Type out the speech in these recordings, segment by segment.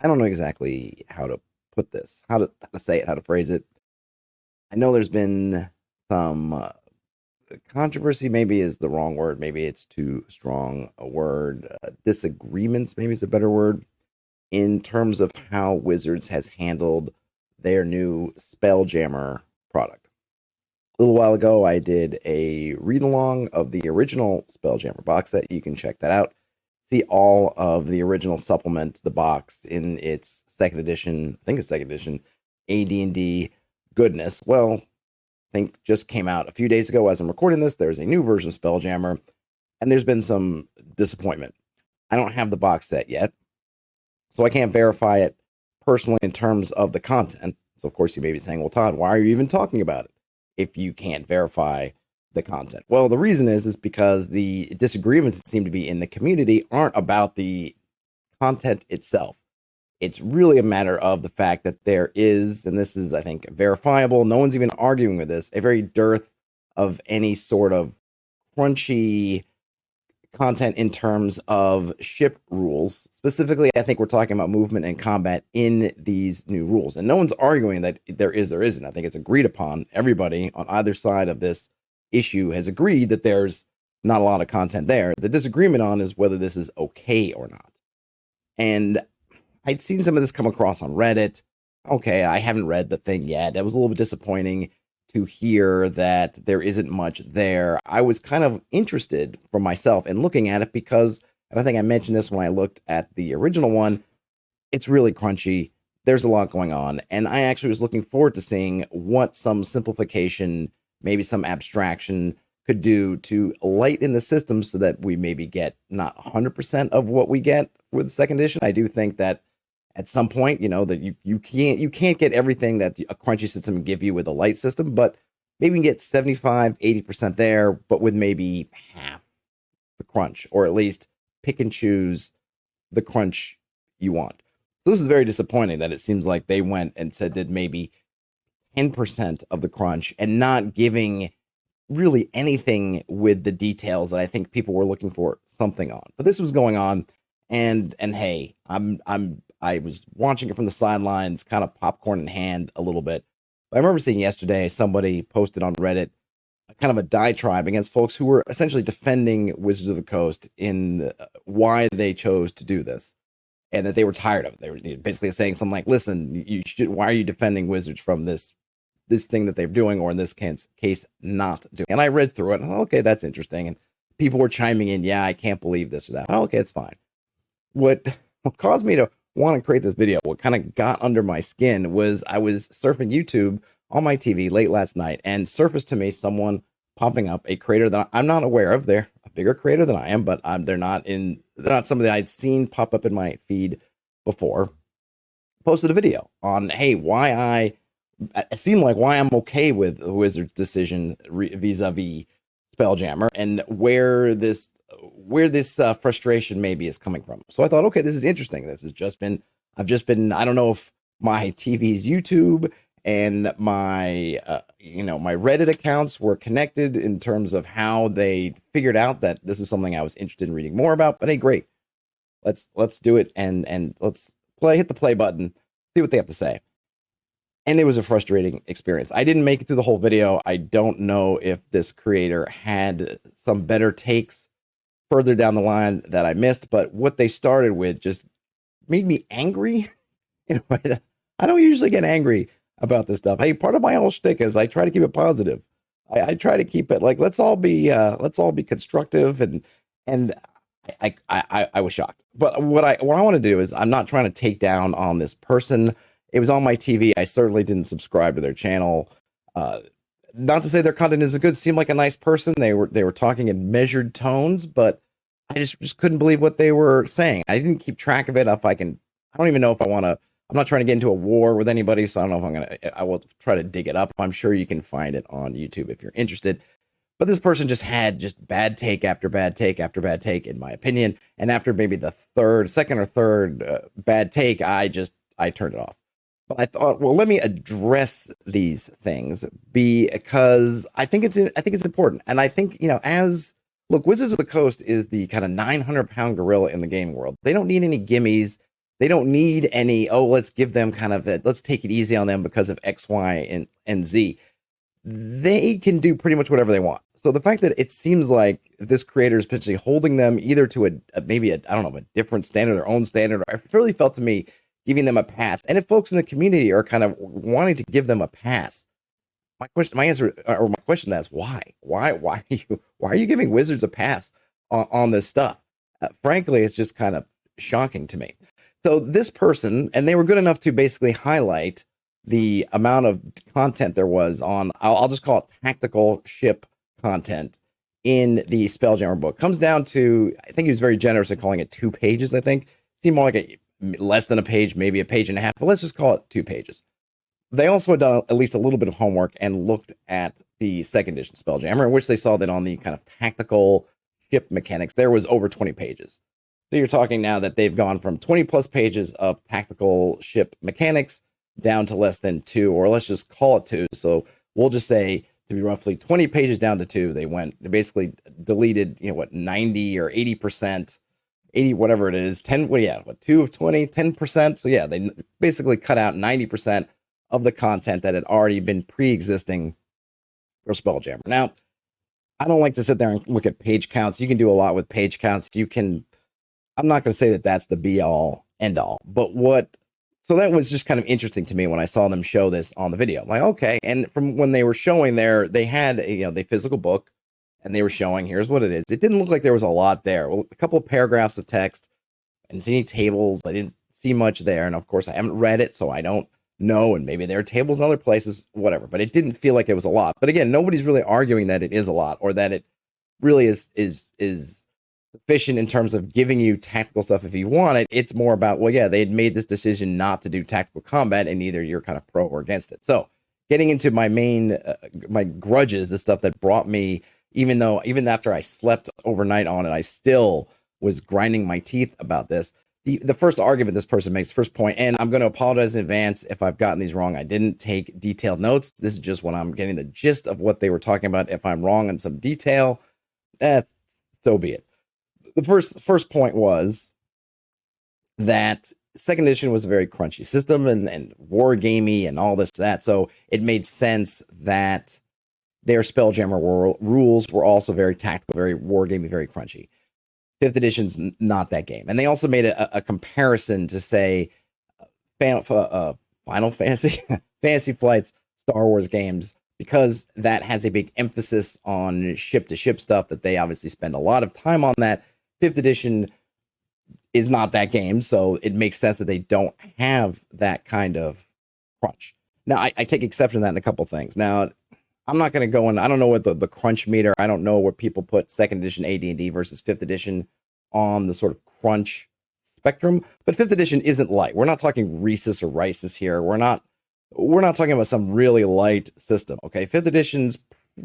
I don't know exactly how to put this, how to say it, how to phrase it. I know there's been some controversy, maybe is the wrong word. Maybe it's too strong a word. Disagreements, maybe is a better word, in terms of how Wizards has handled their new Spelljammer product. A little while ago, I did a read along of the original Spelljammer box set. You can check that out. See all of the original supplements, the box in its second edition, I think it's second edition, AD&D goodness. Well, I think just came out a few days ago as I'm recording this. There's a new version of Spelljammer, and there's been some disappointment. I don't have the box set yet, so I can't verify it personally in terms of the content. So, of course, you may be saying, well, Todd, why are you even talking about it if you can't verify the content? Well, the reason is because the disagreements that seem to be in the community aren't about the content itself. It's really a matter of the fact that there is, and this is, I think, verifiable, no one's even arguing with this, a very dearth of any sort of crunchy content in terms of ship rules. Specifically, I think we're talking about movement and combat in these new rules. And no one's arguing that there is or isn't. I think it's agreed upon. Everybody on either side of this issue has agreed that there's not a lot of content there. The disagreement on is whether this is okay or not. And I'd seen some of this come across on Reddit. Okay, I haven't read the thing yet. That was a little bit disappointing to hear that there isn't much there. I was kind of interested for myself in looking at it because, and I think I mentioned this when I looked at the original one, it's really crunchy. There's a lot going on. And I actually was looking forward to seeing what some simplification, maybe some abstraction could do to lighten the system so that we maybe get not 100% of what we get with the second edition. I do think that at some point, that you can't get everything that a crunchy system can give you with a light system, but maybe you can get 75, 80% there, but with maybe half the crunch, or at least pick and choose the crunch you want. So this is very disappointing that it seems like they went and said that maybe 10% of the crunch and not giving really anything with the details that I think people were looking for something on. But this was going on, and hey, I was watching it from the sidelines, kind of popcorn in hand a little bit. But I remember seeing yesterday somebody posted on Reddit kind of a diatribe against folks who were essentially defending Wizards of the Coast in why they chose to do this, and that they were tired of it. They were basically saying something like, "Listen, why are you defending Wizards from this thing that they're doing, or in this case, not doing?" And I read through it, and okay, that's interesting. And people were chiming in, "Yeah, I can't believe this or that." Okay, it's fine. What caused me to want to create this video, what kind of got under my skin, was I was surfing YouTube on my TV late last night, and surfaced to me someone popping up, a creator that I'm not aware of. They're a bigger creator than I am, but they're not somebody that I'd seen pop up in my feed before. Posted a video on, hey, it seemed like why I'm okay with the Wizard's decision vis-a-vis Spelljammer, and where this frustration maybe is coming from. So I thought, okay, this is interesting. I've just been, I don't know if my TV's YouTube and my, my Reddit accounts were connected in terms of how they figured out that this is something I was interested in reading more about. But hey, great. Let's do it, and let's hit the play button, see what they have to say. And it was a frustrating experience. I didn't make it through the whole video. I don't know if this creator had some better takes further down the line that I missed, but what they started with just made me angry in a way that I don't usually get angry about this stuff. Hey, part of my whole shtick is I try to keep it positive. I try to keep it like, let's all be constructive, and I was shocked. But what I want to do is, I'm not trying to take down on this person. It was on my TV. I certainly didn't subscribe to their channel. Not to say their content isn't good. Seemed like a nice person. They were talking in measured tones, but I just couldn't believe what they were saying. I didn't keep track of it. I don't even know if I want to. I'm not trying to get into a war with anybody, so I don't know if I will try to dig it up. I'm sure you can find it on YouTube if you're interested. But this person just had bad take after bad take after bad take, in my opinion. And after maybe the second or third bad take, I turned it off. But I thought, well, let me address these things because I think it's important. And I think, look, Wizards of the Coast is the kind of 900-pound gorilla in the gaming world. They don't need any gimmies. They don't need any, oh, let's give them kind of let's take it easy on them because of X, Y, and Z. They can do pretty much whatever they want. So the fact that it seems like this creator is potentially holding them either to maybe I don't know, a different standard, their own standard, it really felt to me giving them a pass. And if folks in the community are kind of wanting to give them a pass, my question to that is why? Why are you giving wizards a pass on this stuff? Frankly, it's just kind of shocking to me. So this person, and they were good enough to basically highlight the amount of content there was on, I'll just call it tactical ship content in the Spelljammer book. Comes down to, I think he was very generous in calling it 2 pages, I think. Seemed more like less than a page, maybe a page and a half, but let's just call it 2 pages. They also had done at least a little bit of homework and looked at the second edition Spelljammer, in which they saw that on the kind of tactical ship mechanics, there was over 20 pages. So you're talking now that they've gone from 20 plus pages of tactical ship mechanics down to less than 2, or let's just call it 2. So we'll just say to be roughly 20 pages down to 2. They basically deleted, 90 or 80%, 80, whatever it is, 10, 2 of 20, 10%. So yeah, they basically cut out 90% of the content that had already been pre-existing for Spelljammer. Now, I don't like to sit there and look at page counts. You can do a lot with page counts. I'm not going to say that that's the be all end all, but so that was just kind of interesting to me when I saw them show this on the video. I'm like, okay. And from when they were showing they had the physical book and they were showing, here's what it is. It didn't look like there was a lot there. Well, a couple of paragraphs of text. I didn't see any tables. I didn't see much there. And of course I haven't read it, so I don't know. And maybe there are tables in other places, whatever, but it didn't feel like it was a lot. But again, nobody's really arguing that it is a lot or that it really is sufficient in terms of giving you tactical stuff if you want it. It's more about, well, yeah, they had made this decision not to do tactical combat, and either you're kind of pro or against it. So getting into my main, my grudges, the stuff that brought me, even after I slept overnight on it, I still was grinding my teeth about this. The first argument this person makes, first point, and I'm going to apologize in advance if I've gotten these wrong. I didn't take detailed notes. This is just when I'm getting the gist of what they were talking about. If I'm wrong in some detail, so be it. The first point was that second edition was a very crunchy system and war gamey and all this, that. So it made sense that their Spelljammer rules were also very tactical, very war gamey, very crunchy. Fifth edition's not that game. And they also made a comparison to say Final Fantasy, Fantasy Flight's Star Wars games, because that has a big emphasis on ship-to-ship stuff that they obviously spend a lot of time on that. Fifth edition is not that game, so it makes sense that they don't have that kind of crunch. Now, I take exception to that in a couple things. Now, I'm not going to go in, I don't know what the crunch meter, I don't know where people put second edition AD&D versus fifth edition on the sort of crunch spectrum, but fifth edition isn't light. We're not talking Rhesus or Risus here. We're not talking about some really light system, okay? Fifth edition's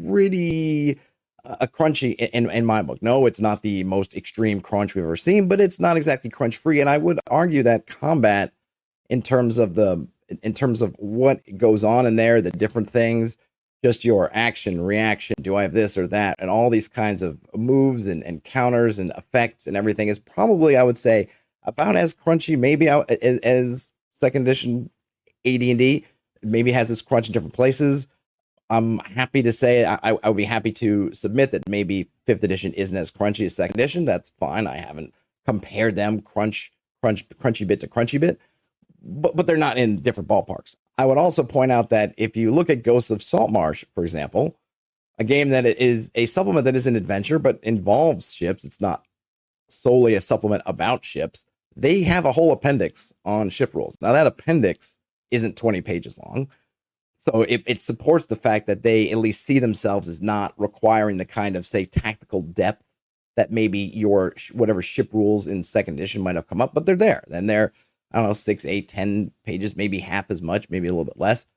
pretty crunchy in my book. No, it's not the most extreme crunch we've ever seen, but it's not exactly crunch free. And I would argue that combat, in terms of what goes on in there, the different things, just your action, reaction, do I have this or that, and all these kinds of moves and counters and effects and everything is probably, I would say, about as crunchy maybe as second edition AD&D. Maybe has this crunch in different places. I'm happy to say I would be happy to submit that maybe fifth edition isn't as crunchy as second edition. That's fine. I haven't compared them crunchy bit to crunchy bit, but they're not in different ballparks. I would also point out that if you look at Ghosts of Saltmarsh, for example, a game that is a supplement that is an adventure but involves ships, it's not solely a supplement about ships. They have a whole appendix on ship rules. Now that appendix isn't 20 pages long. So it supports the fact that they at least see themselves as not requiring the kind of, say, tactical depth that maybe your whatever ship rules in second edition might have come up, but they're there. Then they're, I don't know, 6, 8, 10 pages, maybe half as much, maybe a little bit less.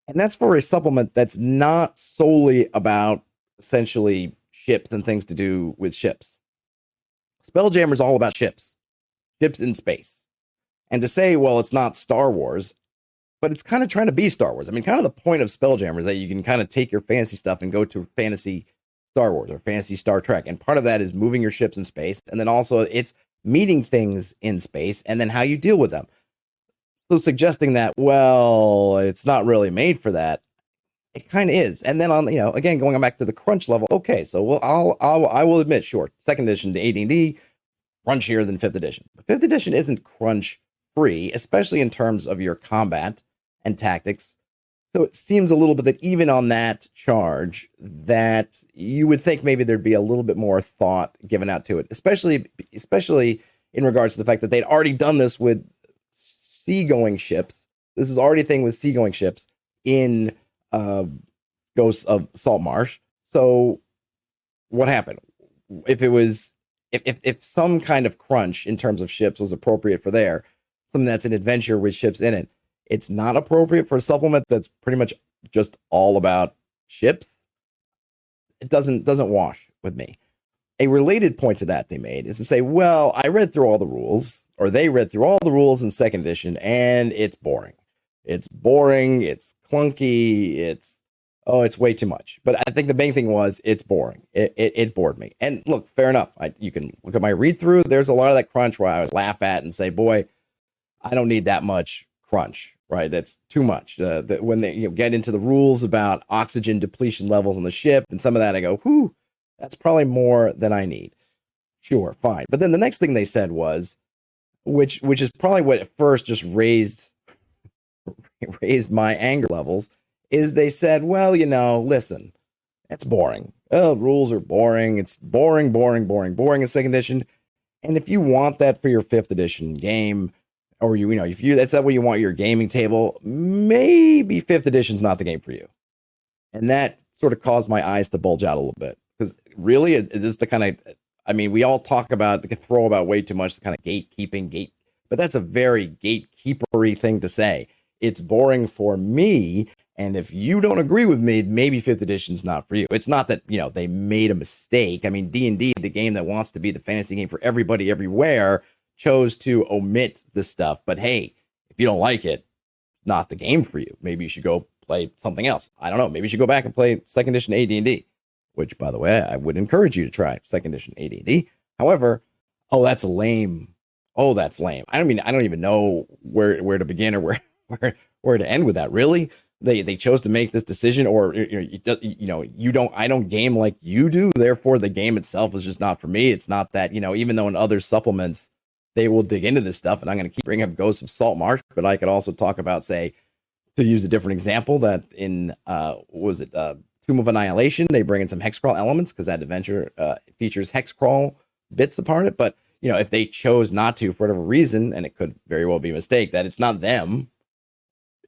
And that's for a supplement that's not solely about essentially ships and things to do with ships. Spelljammer is all about ships in space. And to say, well, it's not Star Wars, but it's kind of trying to be Star Wars. I mean, kind of the point of Spelljammer is that you can kind of take your fantasy stuff and go to fantasy Star Wars or fantasy Star Trek. And part of that is moving your ships in space. And then also it's meeting things in space and then how you deal with them. So suggesting that, well, it's not really made for that. It kind of is. And then on, again, going back to the crunch level. Okay, so I will admit, sure, second edition to AD&D, crunchier than fifth edition. But fifth edition isn't crunch free, especially in terms of your combat and tactics. So it seems a little bit that even on that charge, that you would think maybe there'd be a little bit more thought given out to it, especially in regards to the fact that they'd already done this with seagoing ships. This is already a thing with seagoing ships in Ghosts of Saltmarsh. So what happened? If some kind of crunch in terms of ships was appropriate for there, something that's an adventure with ships in it, it's not appropriate for a supplement that's pretty much just all about ships. It doesn't wash with me. A related point to that they made is to say, well, I read through all the rules, or they read through all the rules in second edition, and it's boring. It's boring. It's clunky. It's way too much. But I think the main thing was it's boring. It bored me. And look, fair enough. You can look at my read through. There's a lot of that crunch where I was laugh at and say, boy, I don't need that much crunch, right? That's too much. When they get into the rules about oxygen depletion levels on the ship and some of that, I go, whew, that's probably more than I need. Sure, fine. But then the next thing they said was, which is probably what at first just raised my anger levels, is they said, well, listen, it's boring. Oh, rules are boring. It's boring in second edition. And if you want that for your fifth edition game, or if that's what you want your gaming table, maybe fifth edition's not the game for you. And that sort of caused my eyes to bulge out a little bit, because really it is the kind of, we all talk about, throw about way too much, the kind of gatekeeping, but that's a very gatekeepery thing to say. It's boring for me, and if you don't agree with me, maybe fifth edition's not for you. It's not that, they made a mistake. D&D, the game that wants to be the fantasy game for everybody everywhere, chose to omit this stuff. But hey, if you don't like it, not the game for you. Maybe you should go play something else. I don't know. Maybe you should go back and play second edition AD&D, which, by the way, I would encourage you to try second edition AD&D. However, that's lame. Oh, that's lame. I don't even know where to begin or where to end with that. Really, they chose to make this decision, or I don't game like you do. Therefore, the game itself is just not for me. It's not that, even though in other supplements they will dig into this stuff, and I'm going to keep bringing up Ghosts of Saltmarsh, but I could also talk about, say, to use a different example, that in Tomb of Annihilation, they bring in some hexcrawl elements because that adventure features hexcrawl bits a part of it. But if they chose not to for whatever reason, and it could very well be a mistake, that it's not them,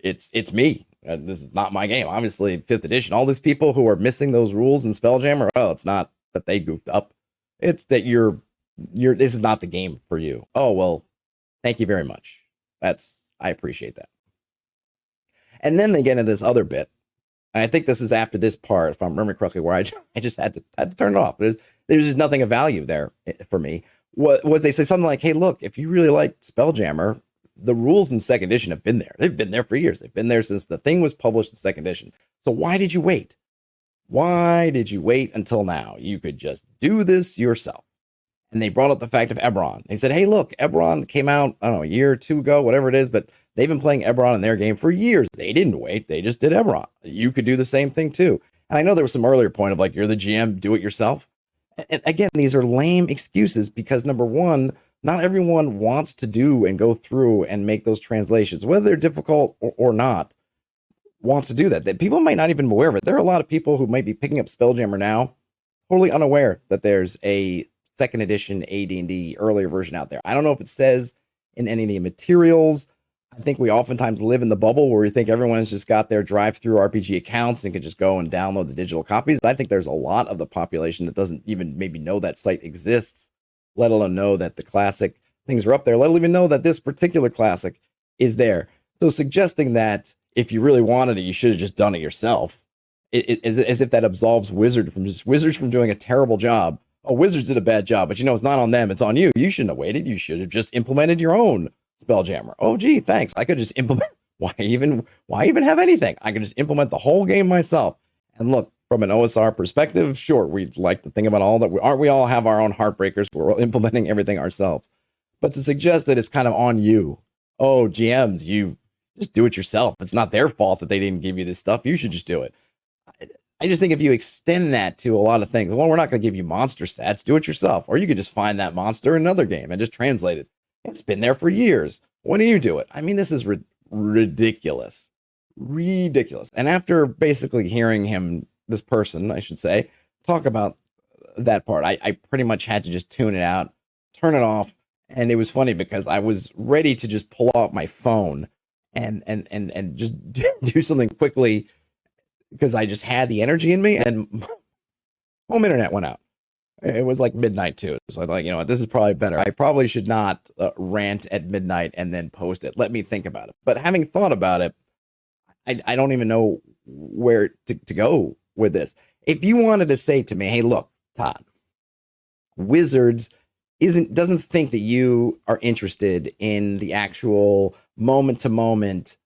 it's me. This is not my game. Obviously, fifth edition, all these people who are missing those rules in Spelljammer, it's not that they goofed up. It's that this is not the game for you. Oh, well, thank you very much. I appreciate that. And then they get into this other bit. And I think this is after this part, if I'm remembering correctly, where I just had to turn it off. There's just nothing of value there for me. What was they say something like, hey, look, if you really like Spelljammer, the rules in second edition have been there. They've been there for years. They've been there since the thing was published in second edition. So why did you wait? Why did you wait until now? You could just do this yourself. And they brought up the fact of Eberron. They said, hey, look, Eberron came out, I don't know, a year or two ago, whatever it is, but they've been playing Eberron in their game for years. They didn't wait. They just did Eberron. You could do the same thing too. And I know there was some earlier point of like, you're the GM, do it yourself. And again, these are lame excuses because, number one, not everyone wants to do and go through and make those translations, whether they're difficult or not, wants to do that. That people might not even be aware of it. There are a lot of people who might be picking up Spelljammer now, totally unaware that there's a second edition AD&D earlier version out there. I don't know if it says in any of the materials. I think we oftentimes live in the bubble where we think everyone's just got their drive-through RPG accounts and can just go and download the digital copies. I think there's a lot of the population that doesn't even maybe know that site exists, let alone know that the classic things are up there, let alone even know that this particular classic is there. So suggesting that if you really wanted it, you should have just done it yourself, as if that absolves Wizards from doing a terrible job. Oh, Wizards did a bad job, but it's not on them, it's on you. You shouldn't have waited. You should have just implemented your own Spelljammer. Oh, gee, thanks. I could just implement. Why even have anything? I could just implement the whole game myself. And look, from an OSR perspective, sure, we'd like to think about all that. Aren't we all have our own heartbreakers? We're implementing everything ourselves. but to suggest that it's kind of on you. Oh, GMs, you just do it yourself. It's not their fault that they didn't give you this stuff. You should just do it. I just think if you extend that to a lot of things, well, we're not going to give you monster stats. Do it yourself. Or you could just find that monster in another game and just translate it. It's been there for years. When do you do it? I mean, this is ridiculous. Ridiculous. And after basically hearing him, this person, I should say, talk about that part, I pretty much had to just tune it out, turn it off. And it was funny because I was ready to just pull out my phone and just do something quickly because I just had the energy in me, and home internet went out. It was like midnight too. So I thought, you know what, this is probably better. I probably should not rant at midnight and then post it. Let me think about it. But having thought about it, I don't even know where to go with this. If you wanted to say to me, hey, look, Todd, Wizards doesn't think that you are interested in the actual moment to moment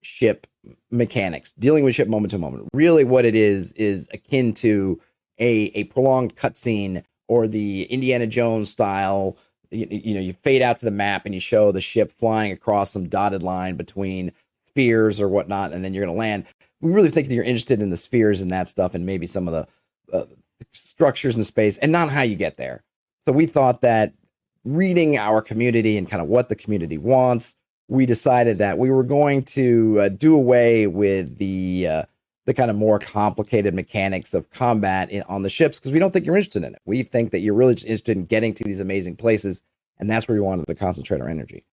ship mechanics, dealing with ship moment to moment. Really what it is akin to a prolonged cutscene or the Indiana Jones style. You know, you fade out to the map and you show the ship flying across some dotted line between spheres or whatnot, and then you're going to land. We really think that you're interested in the spheres and that stuff, and maybe some of the structures in space, and not how you get there. So we thought that reading our community and kind of what the community wants, we decided that we were going to do away with the kind of more complicated mechanics of combat on the ships, because we don't think you're interested in it. We think that you're really just interested in getting to these amazing places, and that's where we wanted to concentrate our energy.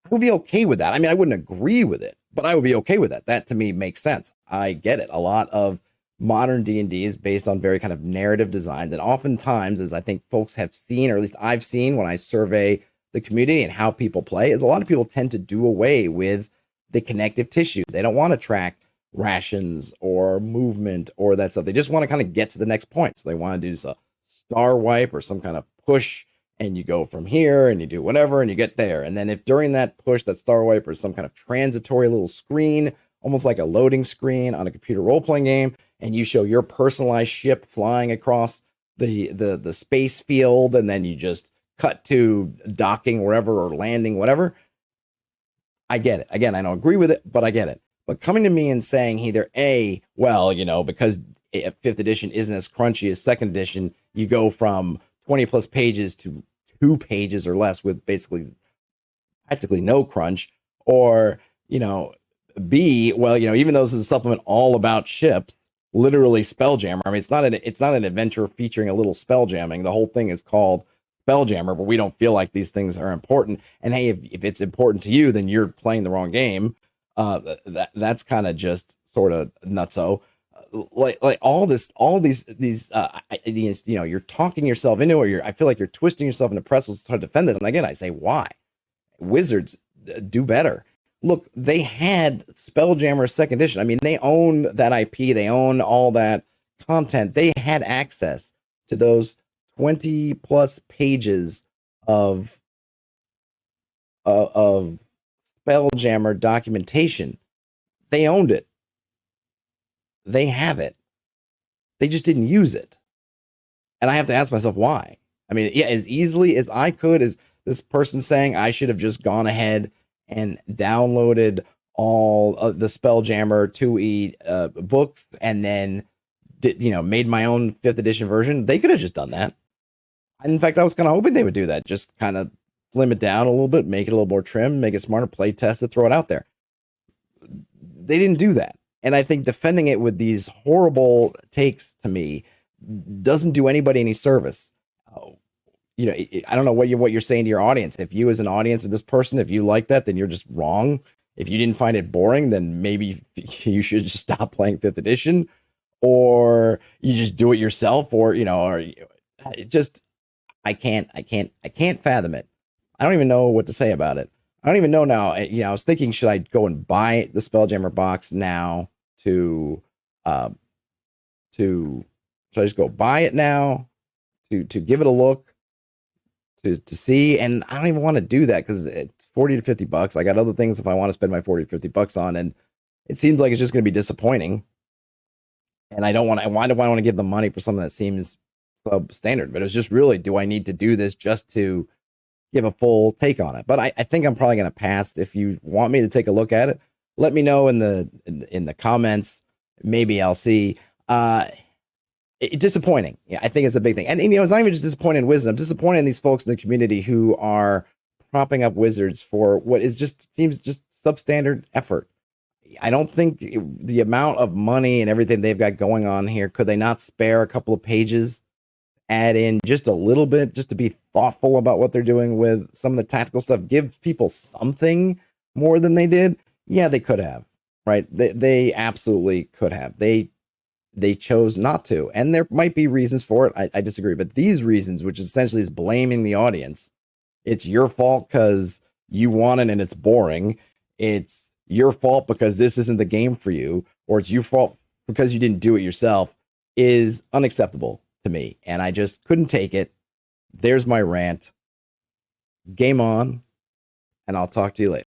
I would be okay with that. I mean, I wouldn't agree with it, but I would be okay with that. That to me makes sense. I get it. A lot of modern D&D is based on very kind of narrative designs, and oftentimes, as I think folks have seen, or at least I've seen when I survey the community and how people play, is a lot of people tend to do away with the connective tissue. They don't want to track rations or movement or that stuff. They just want to kind of get to the next point. So they want to do a star wipe or some kind of push, and you go from here and you do whatever and you get there. And then if during that push, that star wipe, or some kind of transitory little screen, almost like a loading screen on a computer role-playing game, and you show your personalized ship flying across the space field, and then you just cut to docking wherever or landing, whatever. I get it. Again, I don't agree with it, but I get it. But coming to me and saying either A, well, you know, because 5th edition isn't as crunchy as 2nd edition, you go from 20 plus pages to 2 pages or less with basically practically no crunch. Or, you know, B, well, you know, even though this is a supplement all about ships, literally Spelljammer. I mean, it's not an adventure featuring a little spelljamming. The whole thing is called Spelljammer, but we don't feel like these things are important. And hey, if it's important to you, then you're playing the wrong game. That's kind of just sort of nutso. Like all these, you know, you're talking yourself into it. I feel like you're twisting yourself into pretzels to defend this. And again, I say, why? Wizards do better. Look, they had Spelljammer 2nd edition. I mean, they own that IP. They own all that content. They had access to those 20 plus pages of Spelljammer documentation. They owned it. They have it. They just didn't use it. And I have to ask myself why. I mean, yeah, as easily as I could, as this person saying I should have just gone ahead and downloaded all of the Spelljammer 2E books and then made my own 5th edition version. They could have just done that. In fact, I was kind of hoping they would do that. Just kind of slim it down a little bit, make it a little more trim, make it smarter, play test it, throw it out there. They didn't do that. And I think defending it with these horrible takes, to me, doesn't do anybody any service. You know, I don't know what you're saying to your audience. If you, as an audience of this person, if you like that, then you're just wrong. If you didn't find it boring, then maybe you should just stop playing 5th edition, or you just do it yourself, or, you know, or it just, I can't fathom it. I don't even know what to say about it. I don't even know now. You know, I was thinking, should I go and buy the Spelljammer box now should I just go buy it now to give it a look, to see? And I don't even want to do that because it's $40 to $50. I got other things if I want to spend my $40 to $50 on, and it seems like it's just going to be disappointing. And I don't want to. Why do I want to give the money for something that seems substandard? But it's just really, do I need to do this just to give a full take on it. But I think I'm probably going to pass. If you want me to take a look at it, let me know in the comments. Maybe I'll see. Disappointing. Yeah, I think it's a big thing. And it's not even just disappointing in Wizards. I'm disappointed in these folks in the community who are propping up Wizards for what is seems just substandard effort. I don't think the amount of money and everything they've got going on here, could they not spare a couple of pages, add in just a little bit, just to be thoughtful about what they're doing with some of the tactical stuff, give people something more than they did? Yeah, they could have, right? They absolutely could have. They chose not to. And there might be reasons for it. I disagree. But these reasons, which essentially is blaming the audience, it's your fault because you want it and it's boring. It's your fault because this isn't the game for you, or it's your fault because you didn't do it yourself, is unacceptable to me. And I just couldn't take it. There's my rant. Game on. And I'll talk to you later.